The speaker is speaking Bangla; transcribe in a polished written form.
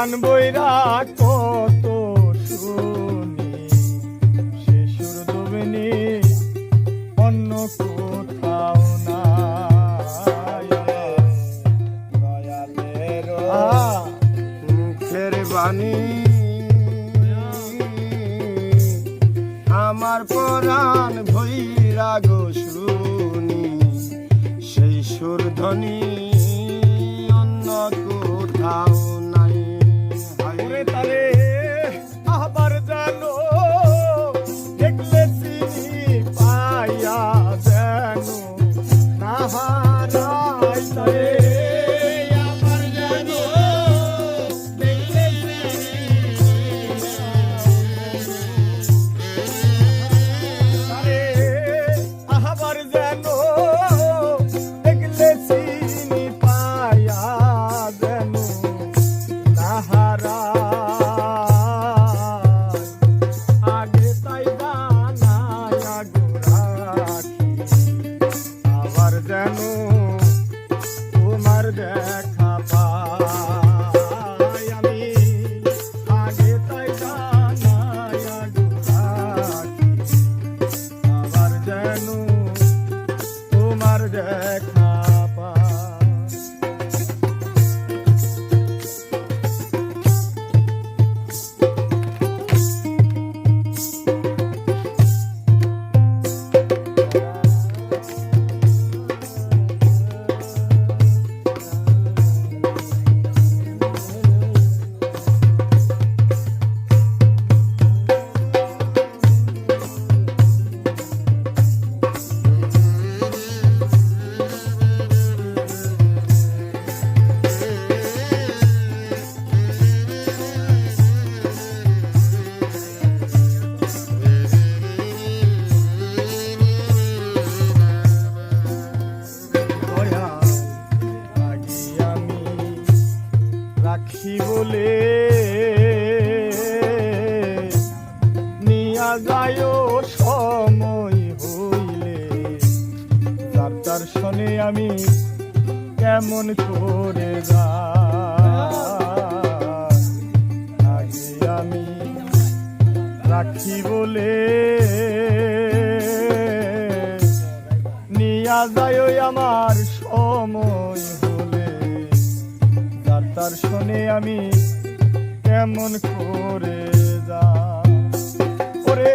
প্রাণ বৈরা কত শুনি, সে সুর দবিনি অন্য কোথাও নাই। দয়ালের মুখের বাণী আমার পরাণ ভৈরা গো শুনি, সেই সুর ধ্বনি অন্য কোথাও নাই। ওরে তারে আবার জানো দেখলে চিনি পাইয়া যেন না হারাই তারে। তোমার দেখা পাই আমি আগে তাই জানাই রাখি, আবার যেন তোমার দেখা পাই। রাখি বলে নিয়া যায় সময় হইলে, যার তার শোনে আমি কেমন করে যাই। আমি রাখি বলে নিয়া যায় আমার সময় হলে, তার শোনে আমি কেমন করে যা। ওরে